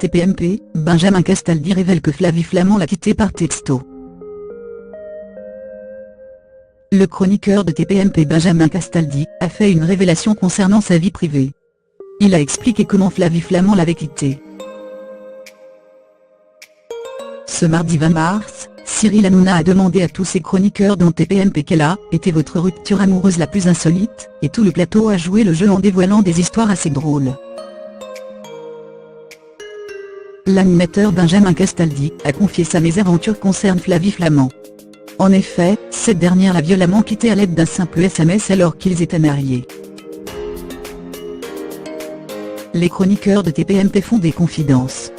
TPMP, Benjamin Castaldi révèle que Flavie Flament l'a quitté par texto. Le chroniqueur de TPMP Benjamin Castaldi a fait une révélation concernant sa vie privée. Il a expliqué comment Flavie Flament l'avait quitté. Ce mardi 20 mars, Cyril Hanouna a demandé à tous ses chroniqueurs dont TPMP quelle a été votre rupture amoureuse la plus insolite, et tout le plateau a joué le jeu en dévoilant des histoires assez drôles. L'animateur Benjamin Castaldi a confié sa mésaventure concerne Flavie Flament. En effet, cette dernière l'a violemment quitté à l'aide d'un simple SMS alors qu'ils étaient mariés. Les chroniqueurs de TPMP font des confidences.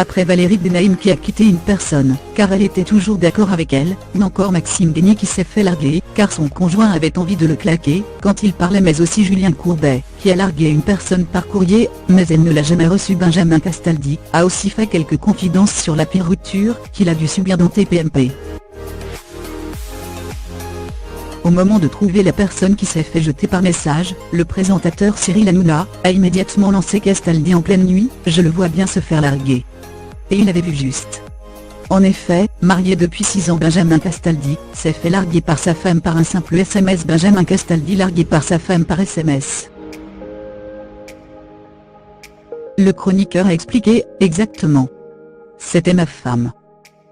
Après Valérie Benaïm qui a quitté une personne, car elle était toujours d'accord avec elle, ou encore Maxime Denis qui s'est fait larguer, car son conjoint avait envie de le claquer, quand il parlait, mais aussi Julien Courbet, qui a largué une personne par courrier, mais elle ne l'a jamais reçu. Benjamin Castaldi a aussi fait quelques confidences sur la pire rupture qu'il a dû subir dans TPMP. Au moment de trouver la personne qui s'est fait jeter par message, le présentateur Cyril Hanouna a immédiatement lancé Castaldi en pleine nuit, je le vois bien se faire larguer. Et il avait vu juste. En effet, marié depuis 6 ans, Benjamin Castaldi s'est fait larguer par sa femme par un simple SMS. Benjamin Castaldi largué par sa femme par SMS. Le chroniqueur a expliqué, exactement. C'était ma femme.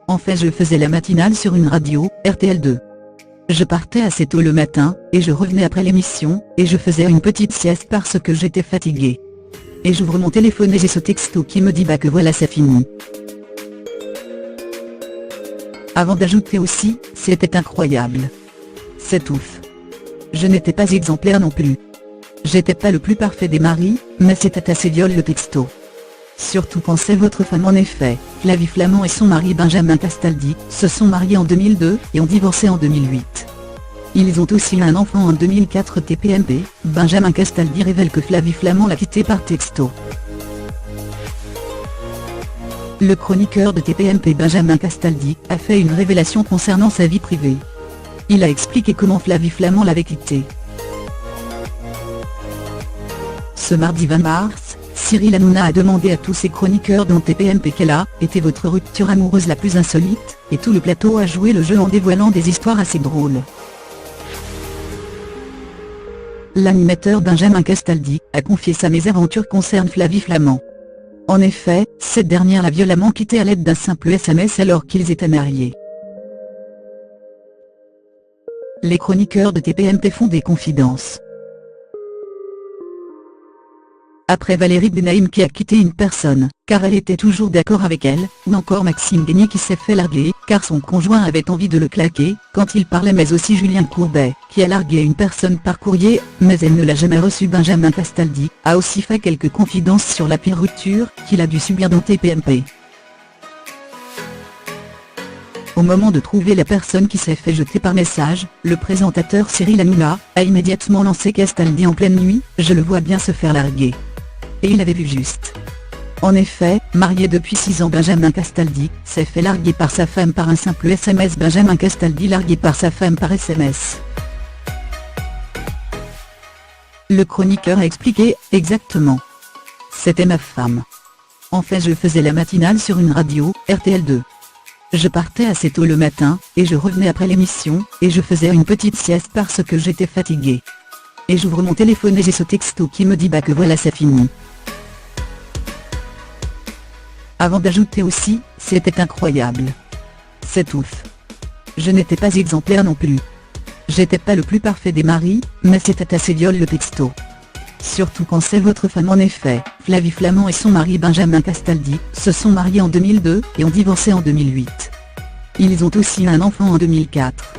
En fait, je faisais la matinale sur une radio, RTL2. Je partais assez tôt le matin, et je revenais après l'émission, et je faisais une petite sieste parce que j'étais fatigué. Et j'ouvre mon téléphone et j'ai ce texto qui me dit bah que voilà, c'est fini. Avant d'ajouter aussi, c'était incroyable. C'est ouf. Je n'étais pas exemplaire non plus. J'étais pas le plus parfait des maris, mais c'était assez viol le texto. Surtout quand c'est votre femme. En effet, Flavie Flament et son mari Benjamin Castaldi se sont mariés en 2002 et ont divorcé en 2008. Ils ont aussi eu un enfant en 2004. TPMP, Benjamin Castaldi révèle que Flavie Flament l'a quitté par texto. Le chroniqueur de TPMP Benjamin Castaldi a fait une révélation concernant sa vie privée. Il a expliqué comment Flavie Flament l'avait quitté. Ce mardi 20 mars, Cyril Hanouna a demandé à tous ses chroniqueurs dont TPMP quelle a été votre rupture amoureuse la plus insolite, et tout le plateau a joué le jeu en dévoilant des histoires assez drôles. L'animateur Benjamin Castaldi a confié sa mésaventure concerne Flavie Flament. En effet, cette dernière l'a violemment quitté à l'aide d'un simple SMS alors qu'ils étaient mariés. Les chroniqueurs de TPMP font des confidences. Après Valérie Benaïm qui a quitté une personne, car elle était toujours d'accord avec elle, ou encore Maxime Denis qui s'est fait larguer, car son conjoint avait envie de le claquer, quand il parlait, mais aussi Julien Courbet, qui a largué une personne par courrier, mais elle ne l'a jamais reçu. Benjamin Castaldi a aussi fait quelques confidences sur la pire rupture qu'il a dû subir dans TPMP. Au moment de trouver la personne qui s'est fait jeter par message, le présentateur Cyril Hanouna a immédiatement lancé Castaldi en pleine nuit, je le vois bien se faire larguer. Et il avait vu juste. En effet, marié depuis 6 ans, Benjamin Castaldi s'est fait larguer par sa femme par un simple SMS. Benjamin Castaldi largué par sa femme par SMS. Le chroniqueur a expliqué, exactement. C'était ma femme. En fait, je faisais la matinale sur une radio, RTL2. Je partais assez tôt le matin, et je revenais après l'émission, et je faisais une petite sieste parce que j'étais fatigué. Et j'ouvre mon téléphone et j'ai ce texto qui me dit bah que voilà, c'est fini. Avant d'ajouter aussi, c'était incroyable. C'est ouf. Je n'étais pas exemplaire non plus. J'étais pas le plus parfait des maris, mais c'était assez viol le texto. Surtout quand c'est votre femme. En effet, Flavie Flament et son mari Benjamin Castaldi se sont mariés en 2002 et ont divorcé en 2008. Ils ont aussi eu un enfant en 2004.